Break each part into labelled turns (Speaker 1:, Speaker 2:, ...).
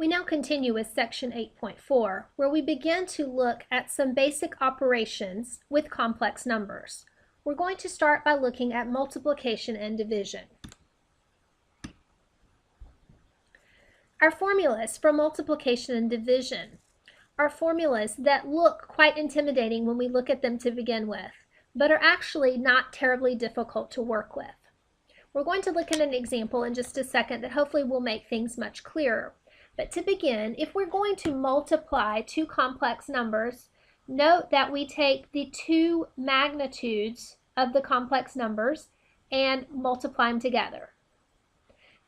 Speaker 1: We now continue with section 8.4, where we begin to look at some basic operations with complex numbers. We're going to start by looking at multiplication and division. Our formulas for multiplication and division are formulas that look quite intimidating when we look at them to begin with, but are actually not terribly difficult to work with. We're going to look at an example in just a second that hopefully will make things much clearer. But to begin, if we're going to multiply two complex numbers, note that we take the two magnitudes of the complex numbers and multiply them together.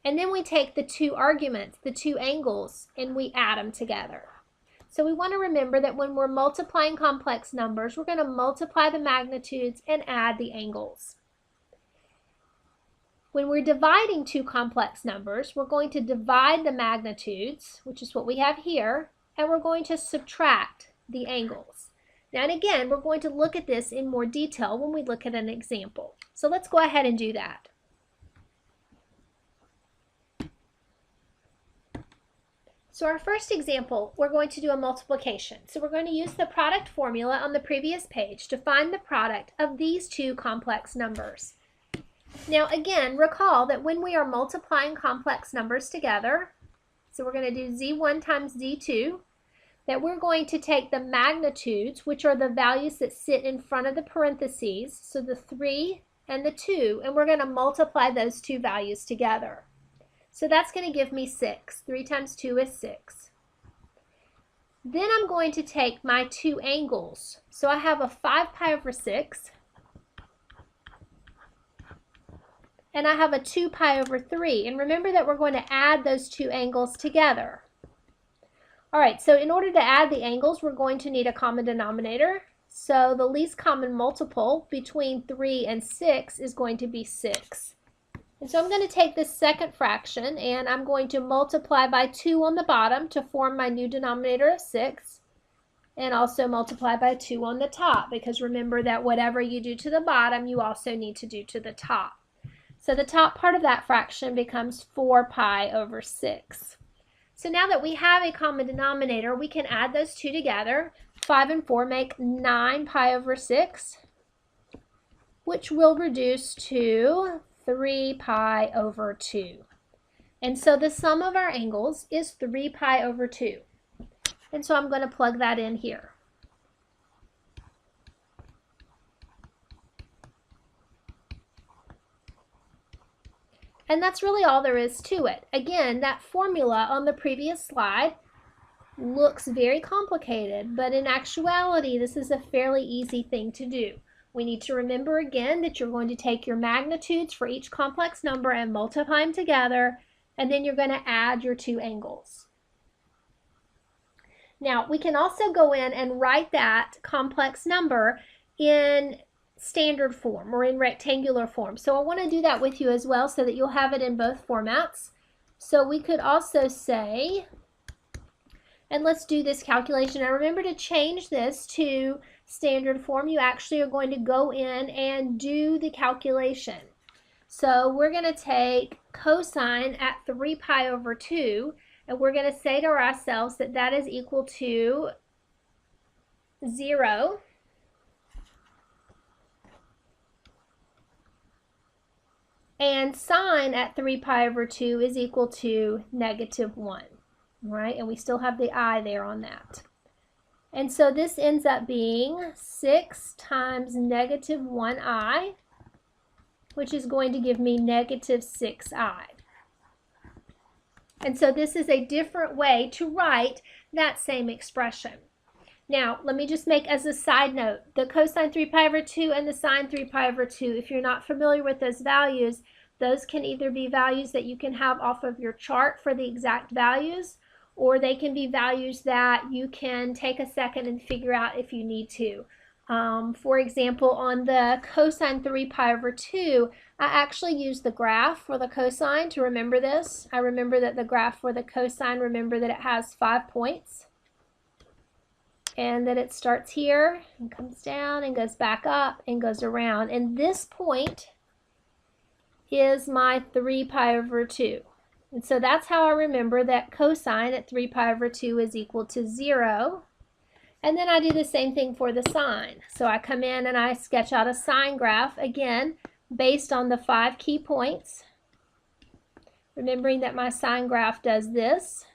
Speaker 1: And then we take the two arguments, the two angles, and we add them together. So we want to remember that when we're multiplying complex numbers, we're going to multiply the magnitudes and add the angles. When we're dividing two complex numbers, we're going to divide the magnitudes, which is what we have here, and we're going to subtract the angles. Now, and again, we're going to look at this in more detail when we look at an example. So let's go ahead and do that. So our first example, we're going to do a multiplication. So we're going to use the product formula on the previous page to find the product of these two complex numbers. Now again, recall that when we are multiplying complex numbers together, so we're going to do z1 times z2, that we're going to take the magnitudes, which are the values that sit in front of the parentheses, so the 3 and the 2, and we're going to multiply those two values together. So that's going to give me 6. 3 times 2 is 6. Then I'm going to take my two angles. So I have a 5 pi over 6. And I have a 2 pi over 3. And remember that we're going to add those two angles together. All right, so in order to add the angles, we're going to need a common denominator. So the least common multiple between 3 and 6 is going to be 6. And so I'm going to take this second fraction and I'm going to multiply by 2 on the bottom to form my new denominator of 6. And also multiply by 2 on the top, because remember that whatever you do to the bottom, you also need to do to the top. So the top part of that fraction becomes 4 pi over 6. So now that we have a common denominator, we can add those two together. 5 and 4 make 9 pi over 6, which will reduce to 3 pi over 2. And so the sum of our angles is 3 pi over 2. And so I'm going to plug that in here. And that's really all there is to it. Again, that formula on the previous slide looks very complicated, but in actuality, this is a fairly easy thing to do. We need to remember again that you're going to take your magnitudes for each complex number and multiply them together, and then you're going to add your two angles. Now, we can also go in and write that complex number in standard form or in rectangular form. So I want to do that with you as well so that you'll have it in both formats. So we could also say, and let's do this calculation. Now remember to change this to standard form. You actually are going to go in and do the calculation. So we're going to take cosine at 3 pi over 2, and we're going to say to ourselves that that is equal to 0. And sine at 3 pi over 2 is equal to -1, right? And we still have the I there on that. And so this ends up being 6 times -1i, which is going to give me -6i. And so this is a different way to write that same expression. Now, let me just make as a side note, the cosine 3 pi over 2 and the sine 3 pi over 2, if you're not familiar with those values, those can either be values that you can have off of your chart for the exact values, or they can be values that you can take a second and figure out if you need to. For example, on the cosine 3 pi over 2, I actually use the graph for the cosine to remember this. I remember that the graph for the cosine, remember that it has 5 points. And that it starts here and comes down and goes back up and goes around. And this point is my 3 pi over 2. And so that's how I remember that cosine at 3 pi over 2 is equal to 0. And then I do the same thing for the sine. So I come in and I sketch out a sine graph, again, based on the 5 key points. Remembering that my sine graph does this.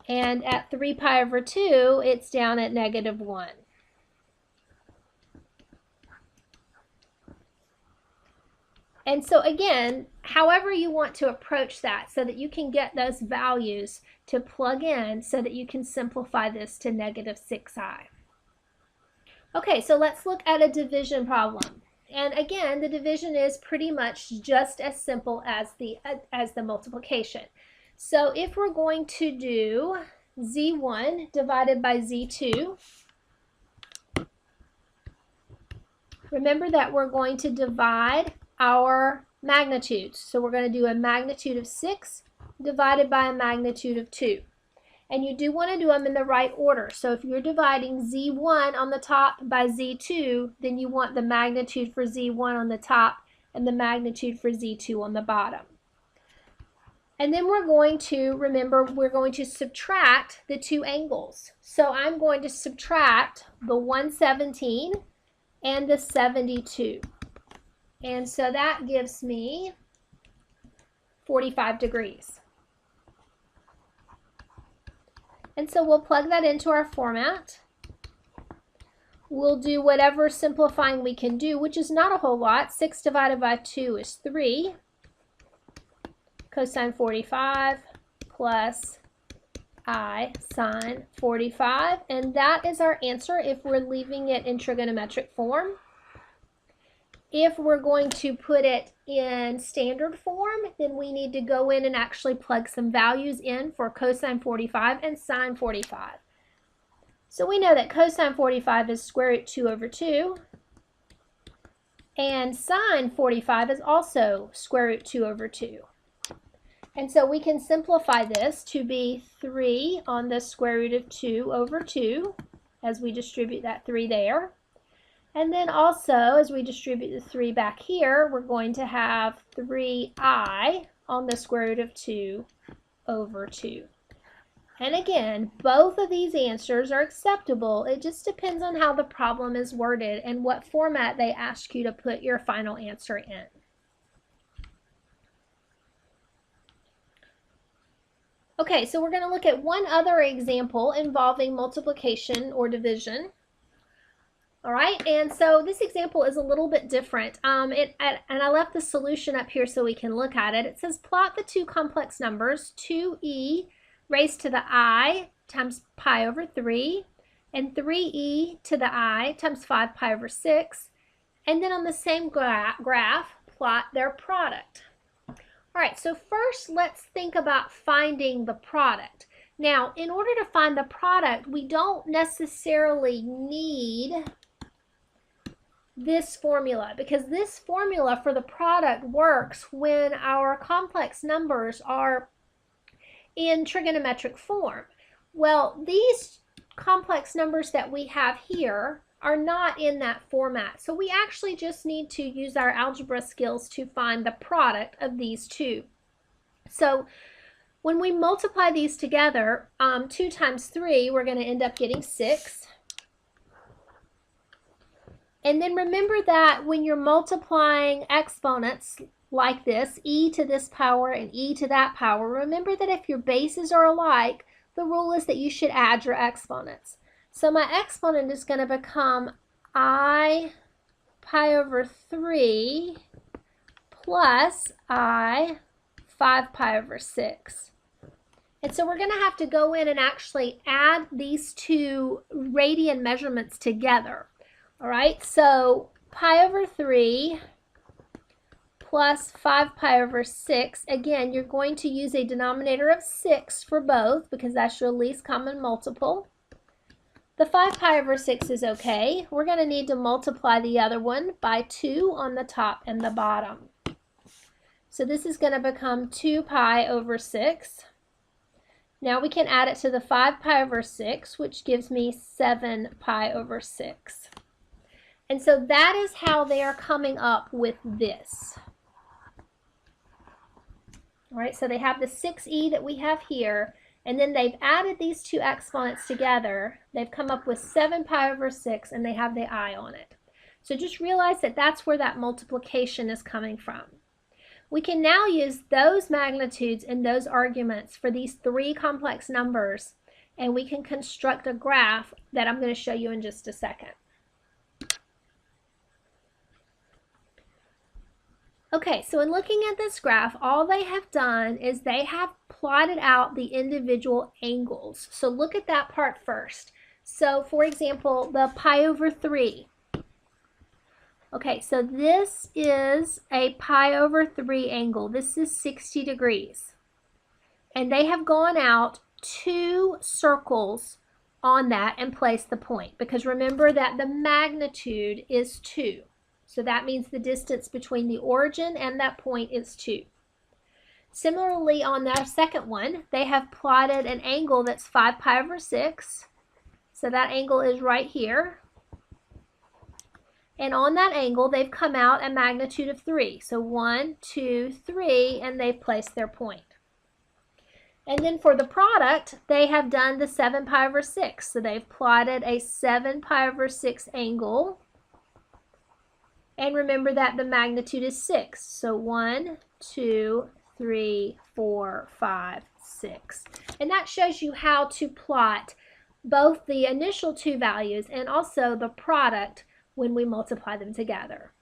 Speaker 1: And at 3 pi over 2, it's down at -1. And so again, however you want to approach that so that you can get those values to plug in so that you can simplify this to -6i. Okay, so let's look at a division problem. And again, the division is pretty much just as simple as the multiplication. So if we're going to do z1 divided by z2, remember that we're going to divide our magnitudes. So we're going to do a magnitude of 6 divided by a magnitude of 2. And you do want to do them in the right order. So if you're dividing z1 on the top by z2, then you want the magnitude for z1 on the top and the magnitude for z2 on the bottom. And then we're going to, remember, we're going to subtract the two angles. So I'm going to subtract the 117 and the 72. And so that gives me 45 degrees. And so we'll plug that into our format. We'll do whatever simplifying we can do, which is not a whole lot. 6 divided by 2 is 3. Cosine 45 plus I sine 45. And that is our answer if we're leaving it in trigonometric form. If we're going to put it in standard form, then we need to go in and actually plug some values in for cosine 45 and sine 45. So we know that cosine 45 is square root 2 over 2, and sine 45 is also square root 2 over 2. And so we can simplify this to be 3 on the square root of 2 over 2, as we distribute that 3 there. And then also, as we distribute the 3 back here, we're going to have 3i on the square root of 2 over 2. And again, both of these answers are acceptable. It just depends on how the problem is worded and what format they ask you to put your final answer in. Okay, so we're going to look at one other example involving multiplication or division. All right, and so this example is a little bit different. And I left the solution up here so we can look at it. It says plot the two complex numbers, 2e raised to the I times pi over 3, and 3e to the I times 5 pi over 6. And then on the same graph, plot their product. All right, so first let's think about finding the product. Now, in order to find the product, we don't necessarily need this formula, because this formula for the product works when our complex numbers are in trigonometric form. Well, these complex numbers that we have here are not in that format. So we actually just need to use our algebra skills to find the product of these two. So when we multiply these together, 2 times 3, we're going to end up getting 6. And then remember that when you're multiplying exponents like this, e to this power and e to that power, remember that if your bases are alike, the rule is that you should add your exponents. So my exponent is going to become I pi over 3 plus I 5 pi over 6. And so we're going to have to go in and actually add these two radian measurements together. All right, so pi over 3 plus 5 pi over 6. Again, you're going to use a denominator of 6 for both because that's your least common multiple. The 5 pi over 6 is okay. We're going to need to multiply the other one by 2 on the top and the bottom. So this is going to become 2 pi over 6. Now we can add it to the 5 pi over 6, which gives me 7 pi over 6. And so that is how they are coming up with this. All right, so they have the 6e that we have here, and then they've added these two exponents together. They've come up with 7 pi over 6, and they have the I on it. So just realize that that's where that multiplication is coming from. We can now use those magnitudes and those arguments for these 3 complex numbers, and we can construct a graph that I'm going to show you in just a second. Okay, so in looking at this graph, all they have done is they have plotted out the individual angles. So look at that part first. So for example, the pi over 3. Okay, so this is a pi over 3 angle. This is 60 degrees. And they have gone out 2 circles on that and placed the point, because remember that the magnitude is 2. So that means the distance between the origin and that point is 2. Similarly, on their second one, they have plotted an angle that's 5 pi over 6. So that angle is right here. And on that angle, they've come out a magnitude of 3. So 1, 2, 3, and they've placed their point. And then for the product, they have done the 7 pi over 6. So they've plotted a 7 pi over 6 angle. And remember that the magnitude is 6. So 1, 2, 3, 4, 5, 6. And that shows you how to plot both the initial 2 values and also the product when we multiply them together.